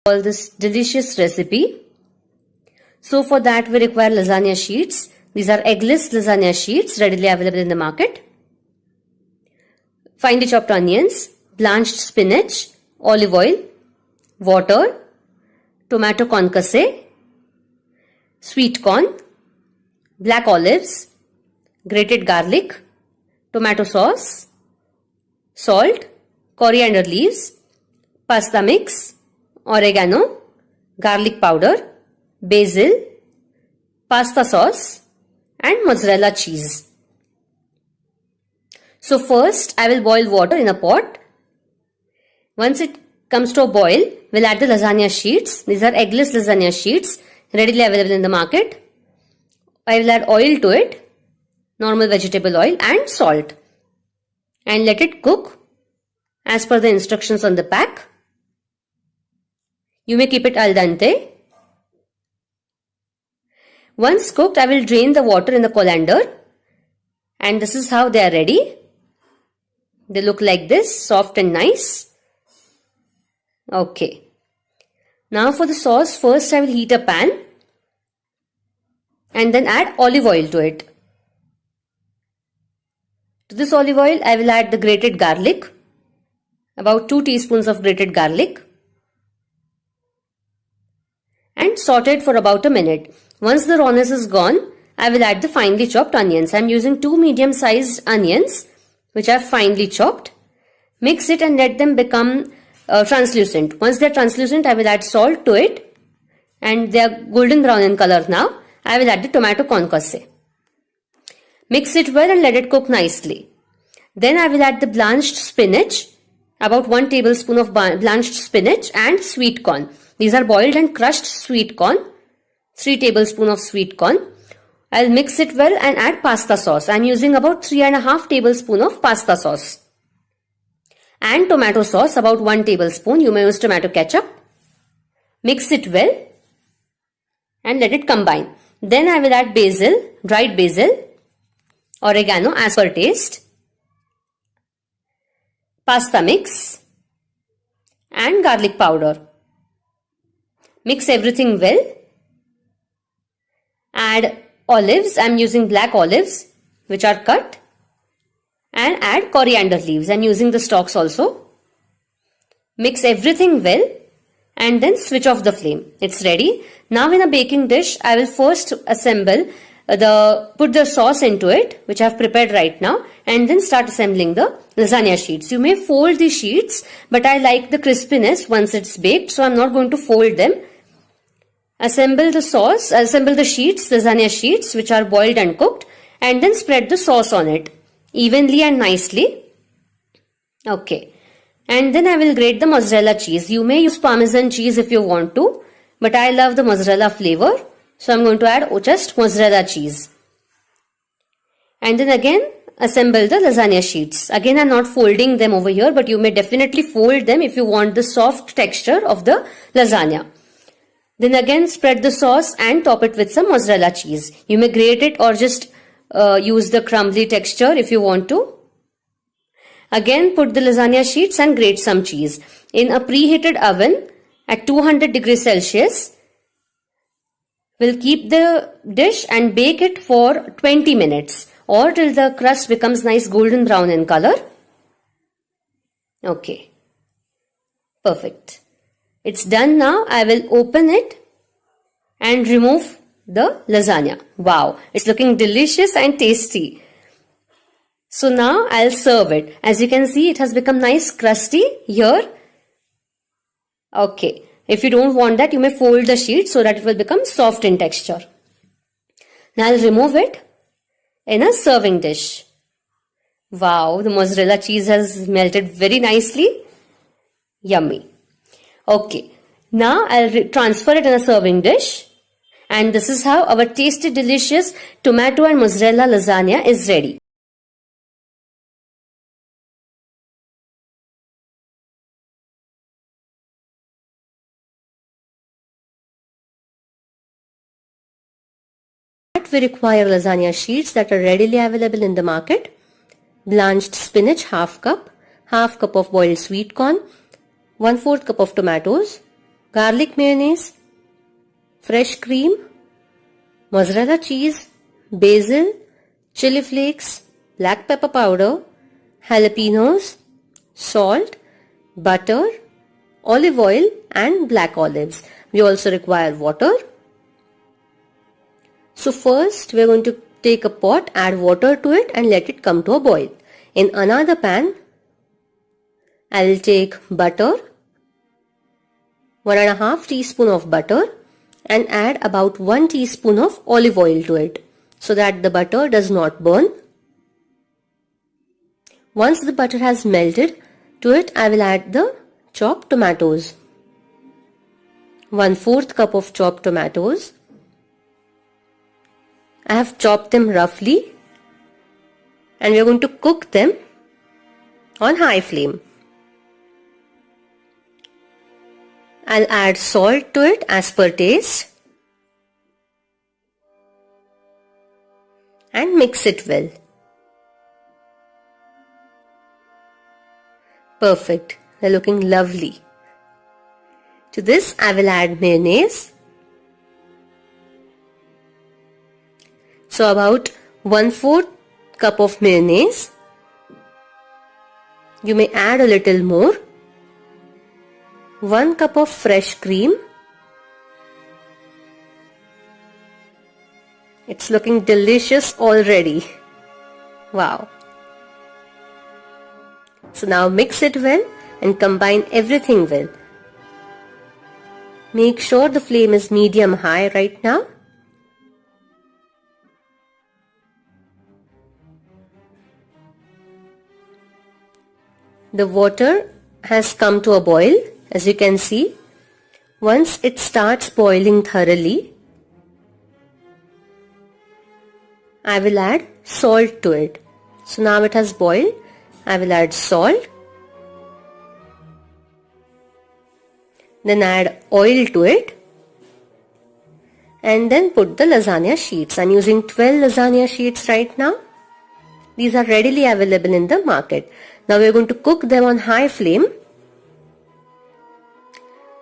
all this delicious recipe. So for that we require lasagna sheets. These are eggless lasagna sheets readily available in the market. Finely chopped onions, blanched spinach, olive oil, water, tomato concasse, sweet corn, black olives, grated garlic, tomato sauce, salt, coriander leaves, pasta mix, oregano, garlic powder, basil, pasta sauce and mozzarella cheese. So first I will boil water in a pot. Once it comes to a boil, we'll add the lasagna sheets. These are eggless lasagna sheets readily available in the market. I will add oil to it, normal vegetable oil and salt, and let it cook as per the instructions on the pack. You may keep it al dente. Once cooked, I will drain the water in the colander, and this is how they are ready. They look like this, soft and nice. Okay. Now for the sauce, first I will heat a pan and then add olive oil to it. To this olive oil, I will add the grated garlic, about 2 teaspoons of grated garlic, and saute it for about a minute. Once the rawness is gone, I will add the finely chopped onions. I am using 2 medium-sized onions which are finely chopped. Mix it and let them become translucent. Once they are translucent, I will add salt to it, and they are golden brown in color now. I will add the tomato concasse. Mix it well and let it cook nicely. Then I will add the blanched spinach, about 1 tablespoon of blanched spinach and sweet corn. These are boiled and crushed sweet corn, 3 tablespoons of sweet corn. I'll mix it well and add pasta sauce. I'm using about 3.5 tablespoons of pasta sauce. And tomato sauce, about 1 tablespoon. You may use tomato ketchup. Mix it well and let it combine. Then I will add basil, dried basil, oregano as per taste, pasta mix and garlic powder. Mix everything well. Add olives. I am using black olives which are cut, and add coriander leaves. I am using the stalks also. Mix everything well and then switch off the flame. It's ready. Now in a baking dish, I will first assemble put the sauce into it, which I have prepared right now, and then start assembling the lasagna sheets. You may fold the sheets, but I like the crispiness once it's baked, so I'm not going to fold them. Assemble the sauce, assemble the sheets, lasagna sheets, which are boiled and cooked, and then spread the sauce on it evenly and nicely. Okay. And then I will grate the mozzarella cheese. You may use Parmesan cheese if you want to, but I love the mozzarella flavor, so I'm going to add just mozzarella cheese. And then again assemble the lasagna sheets. Again, I'm not folding them over here, but you may definitely fold them if you want the soft texture of the lasagna. Then again spread the sauce and top it with some mozzarella cheese. You may grate it or just use the crumbly texture if you want to. Again put the lasagna sheets and grate some cheese. In a preheated oven at 200 degrees Celsius, we'll keep the dish and bake it for 20 minutes or till the crust becomes nice golden brown in color. Okay. Perfect. It's done now. I will open it and remove the lasagna. Wow, it's looking delicious and tasty. So now I'll serve it. As you can see, it has become nice crusty here. Okay, if you don't want that, you may fold the sheet so that it will become soft in texture. Now I'll remove it in a serving dish. Wow, the mozzarella cheese has melted very nicely. Yummy. Okay, now I'll transfer it in a serving dish, and this is how our tasty delicious tomato and mozzarella lasagna is ready. We require lasagna sheets that are readily available in the market. Blanched spinach half cup of boiled sweet corn, 1/4 cup of tomatoes, garlic mayonnaise, fresh cream, mozzarella cheese, basil, chili flakes, black pepper powder, jalapenos, salt, butter, olive oil and black olives. We also require water. So first we are going to take a pot, add water to it and let it come to a boil. In another pan, I will take butter, 1.5 teaspoon of butter and add about 1 teaspoon of olive oil to it so that the butter does not burn. Once the butter has melted, to it I will add the chopped tomatoes. 1/4 cup of chopped tomatoes. I have chopped them roughly and we are going to cook them on high flame. I'll add salt to it as per taste and mix it well. Perfect. They're looking lovely. To this I will add mayonnaise. So about 1/4 cup of mayonnaise. You may add a little more. 1 cup of fresh cream. It's looking delicious already. Wow. So now mix it well and combine everything well. Make sure the flame is medium high right now. The water has come to a boil, as you can see. Once it starts boiling thoroughly, I will add salt to it. So now it has boiled. I will add salt. Then add oil to it. And then put the lasagna sheets. I'm using 12 lasagna sheets right now. These are readily available in the market. Now we are going to cook them on high flame.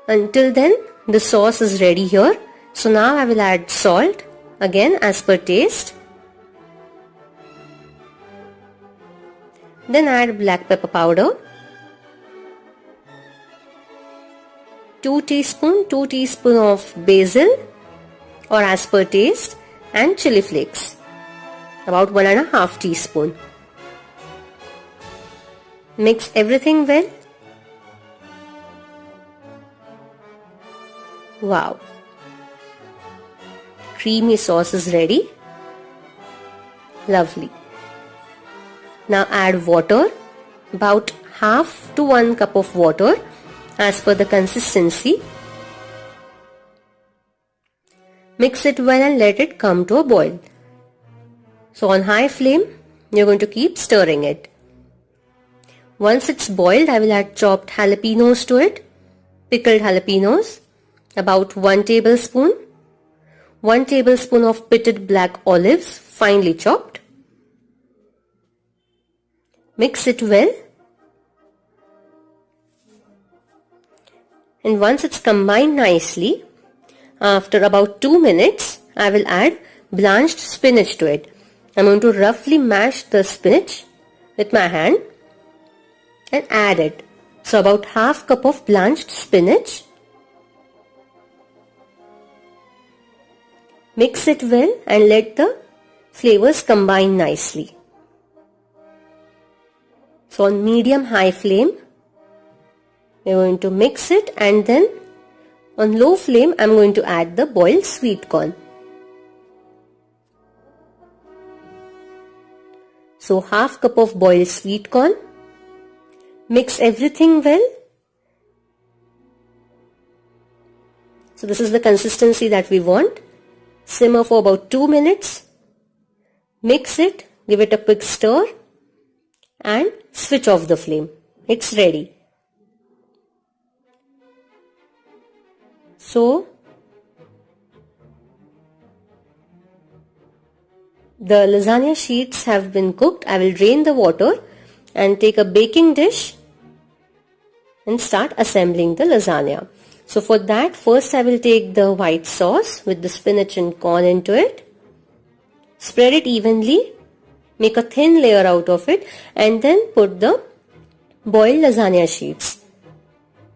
Until then, the sauce is ready here. So now I will add salt, again as per taste. Then add black pepper powder. 2 teaspoon of basil or as per taste, and chili flakes, about 1.5 teaspoon. Mix everything well. Wow. Creamy sauce is ready. Lovely. Now add water, about half to 1 cup of water as per the consistency. Mix it well and let it come to a boil. So on high flame, you're going to keep stirring it. Once it's boiled, I will add chopped jalapenos to it, pickled jalapenos, about 1 tablespoon, 1 tablespoon of pitted black olives, finely chopped. Mix it well. And once it's combined nicely, after about 2 minutes, I will add blanched spinach to it. I'm going to roughly mash the spinach with my hand and add it. So about half cup of blanched spinach. Mix it well and let the flavors combine nicely. So on medium high flame, we're going to mix it, and then on low flame I'm going to add the boiled sweet corn. So half cup of boiled sweet corn. Mix everything well. So this is the consistency that we want. Simmer for about 2 minutes. Mix it, give it a quick stir and switch off the flame. It's ready. So the lasagna sheets have been cooked. I will drain the water and take a baking dish and start assembling the lasagna. So for that, first I will take the white sauce with the spinach and corn into it. Spread it evenly, make a thin layer out of it, and then put the boiled lasagna sheets.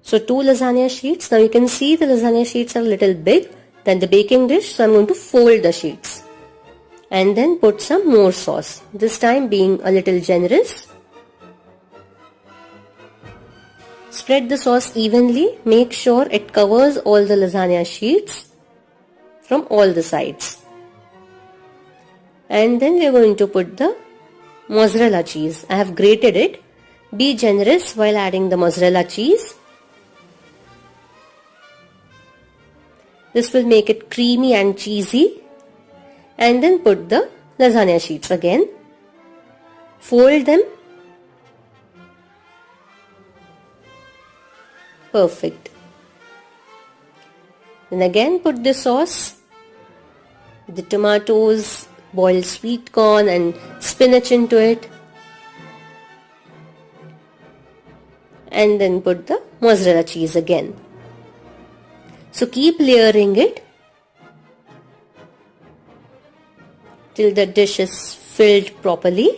So 2 lasagna sheets. Now you can see the lasagna sheets are a little big than the baking dish, so I'm going to fold the sheets. And then put some more sauce, this time being a little generous. Spread the sauce evenly, make sure it covers all the lasagna sheets from all the sides. And then we are going to put the mozzarella cheese. I have grated it. Be generous while adding the mozzarella cheese. This will make it creamy and cheesy. And then put the lasagna sheets again. Fold them. Perfect. Then again put the sauce, the tomatoes, boiled sweet corn and spinach into it. And then put the mozzarella cheese again. So keep layering it till the dish is filled properly.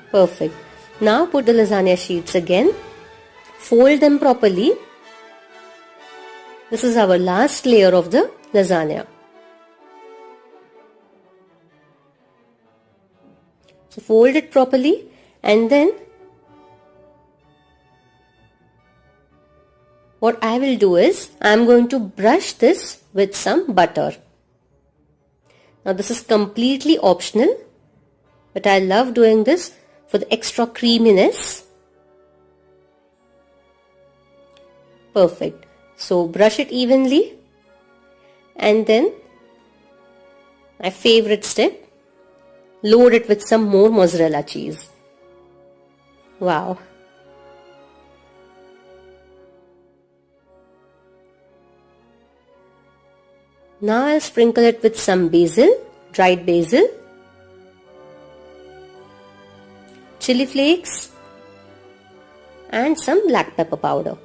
Perfect. Now put the lasagna sheets again. Fold them properly. This is our last layer of the lasagna. So fold it properly, and then what I will do is I am going to brush this with some butter. Now this is completely optional, but I love doing this for the extra creaminess. Perfect. So brush it evenly, and then my favorite step, load it with some more mozzarella cheese. Wow. Now I'll sprinkle it with some basil, dried basil, chili flakes, and some black pepper powder.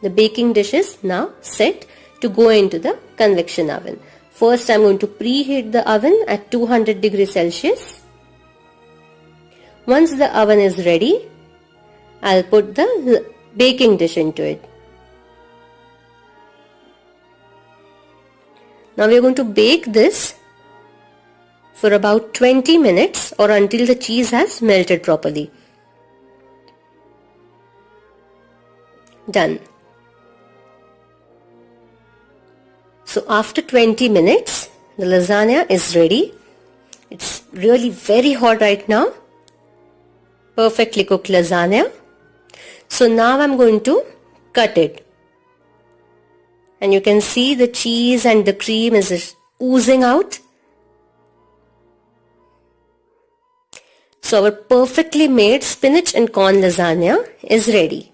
The baking dish is now set to go into the convection oven. First I'm going to preheat the oven at 200 degrees Celsius. Once the oven is ready, I'll put the baking dish into it. Now we are going to bake this for about 20 minutes or until the cheese has melted properly. Done. So after 20 minutes, the lasagna is ready. It's really very hot right now. Perfectly cooked lasagna. So now I'm going to cut it. And you can see the cheese and the cream is oozing out. So our perfectly made spinach and corn lasagna is ready.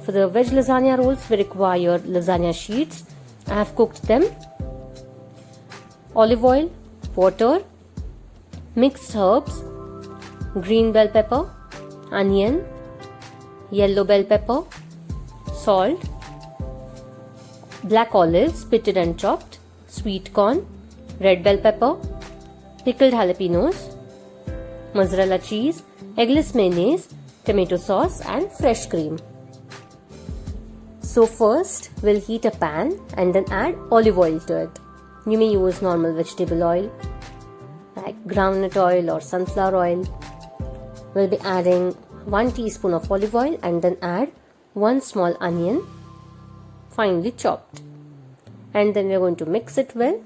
For the veg lasagna rolls, we require lasagna sheets. I have cooked them. Olive oil, water, mixed herbs, green bell pepper, onion, yellow bell pepper, salt, black olives pitted and chopped, sweet corn, red bell pepper, pickled jalapenos, mozzarella cheese, eggless mayonnaise, tomato sauce and fresh cream. So first we'll heat a pan and then add olive oil to it. You may use normal vegetable oil like groundnut oil or sunflower oil. We'll be adding 1 teaspoon of olive oil and then add 1 small onion finely chopped. And then we're going to mix it well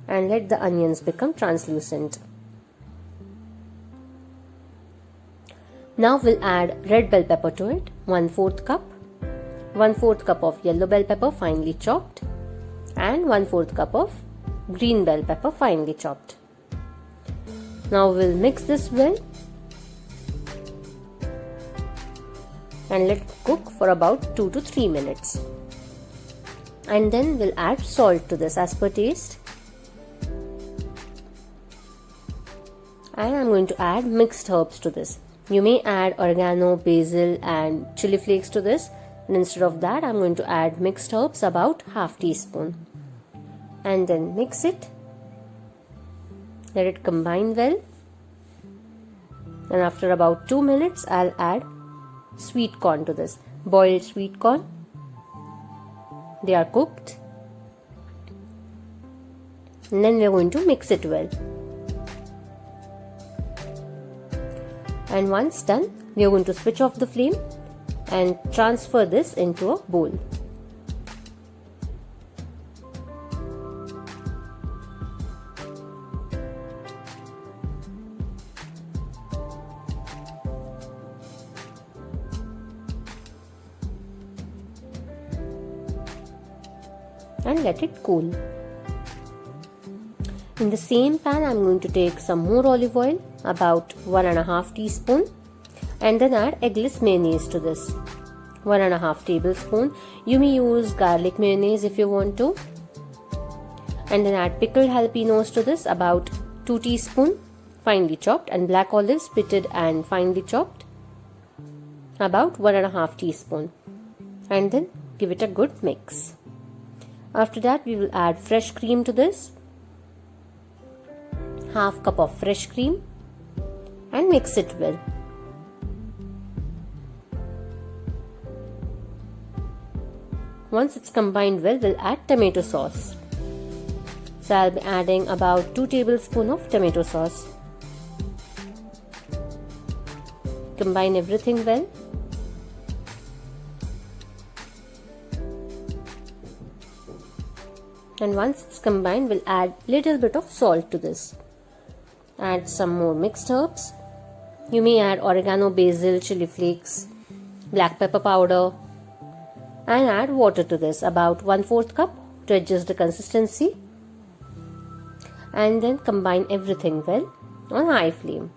and let the onions become translucent. Now we'll add red bell pepper to it, 1/4 cup. 1/4 cup of yellow bell pepper finely chopped and 1/4 cup of green bell pepper finely chopped. Now we'll mix this well and let it cook for about 2 to 3 minutes. And then we'll add salt to this as per taste. And I'm going to add mixed herbs to this. You may add oregano, basil and chili flakes to this. And instead of that, I'm going to add mixed herbs, about half teaspoon. And then mix it. Let it combine well. And after about 2 minutes, I'll add sweet corn to this. Boiled sweet corn. They are cooked. And then we're going to mix it well. And once done, we are going to switch off the flame and transfer this into a bowl. And let it cool. In the same pan, I'm going to take some more olive oil, about 1.5 teaspoon, and then add eggless mayonnaise to this, 1.5 tablespoon. You may use garlic mayonnaise if you want to. And then add pickled jalapenos to this, about 2 teaspoon, finely chopped, and black olives pitted and finely chopped, about 1.5 teaspoon. And then give it a good mix. After that, we will add fresh cream to this, half cup of fresh cream, and mix it well. Once it's combined well, we'll add tomato sauce. So I'll be adding about 2 tablespoons of tomato sauce. Combine everything well. And once it's combined, we'll add little bit of salt to this. Add some more mixed herbs. You may add oregano, basil, chili flakes, black pepper powder, and add water to this, about 1/4 cup to adjust the consistency. And then combine everything well on high flame.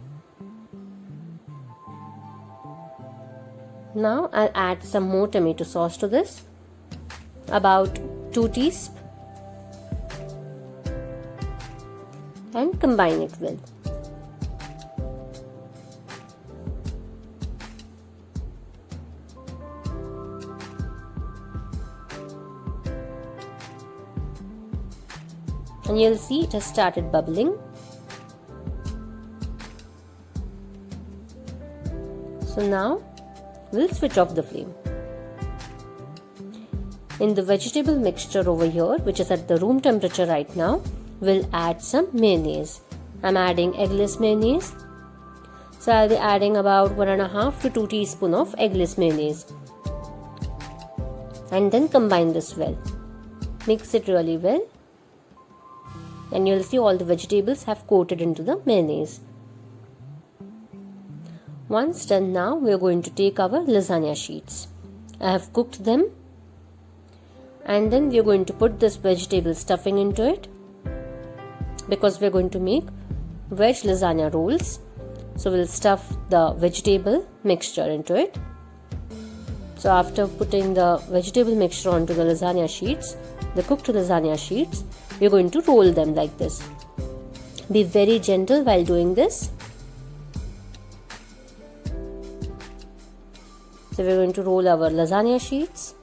Now I'll add some more tomato sauce to this, about 2 teaspoons. And combine it well. And you'll see it has started bubbling. So now we'll switch off the flame. In the vegetable mixture over here, which is at the room temperature right now, we'll add some mayonnaise. I'm adding eggless mayonnaise. So I'll be adding about 1.5 to 2 teaspoons of eggless mayonnaise. And then combine this well. Mix it really well. And you'll see all the vegetables have coated into the mayonnaise. Once done, now we are going to take our lasagna sheets. I have cooked them. And then we are going to put this vegetable stuffing into it, because we're going to make veg lasagna rolls. So we'll stuff the vegetable mixture into it. So after putting the vegetable mixture onto the lasagna sheets, the cooked lasagna sheets, we're going to roll them like this. Be very gentle while doing this. So we're going to roll our lasagna sheets.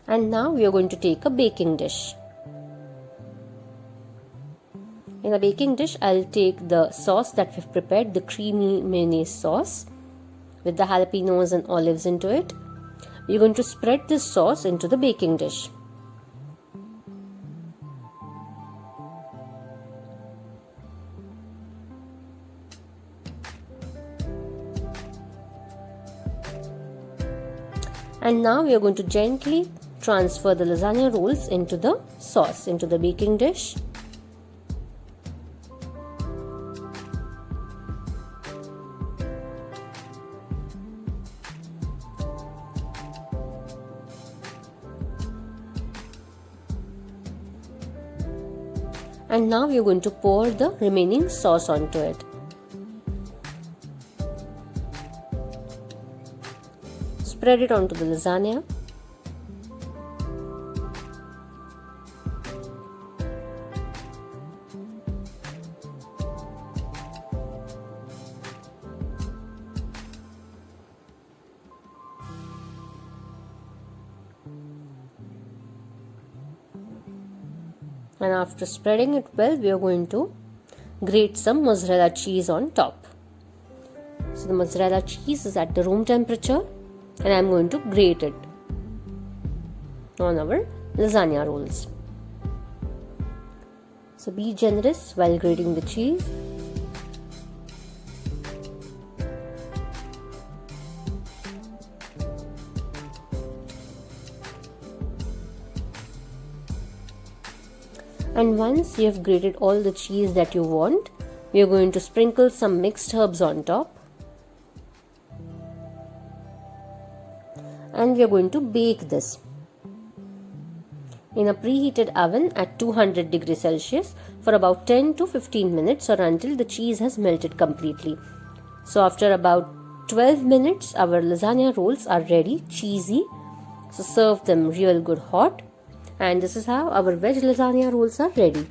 And now we are going to take a baking dish. In a baking dish, I'll take the sauce that we've prepared, the creamy mayonnaise sauce with the jalapenos and olives into it. We're going to spread this sauce into the baking dish. And now we are going to gently transfer the lasagna rolls into the sauce, into the baking dish. And now we are going to pour the remaining sauce onto it. Spread it onto the lasagna. And after spreading it well, we are going to grate some mozzarella cheese on top. So the mozzarella cheese is at the room temperature and I am going to grate it on our lasagna rolls. So be generous while grating the cheese. And once you have grated all the cheese that you want, we are going to sprinkle some mixed herbs on top. And we are going to bake this in a preheated oven at 200 degrees Celsius for about 10 to 15 minutes or until the cheese has melted completely. So after about 12 minutes, our lasagna rolls are ready, cheesy. So serve them real good hot. And this is how our veg lasagna rolls are ready.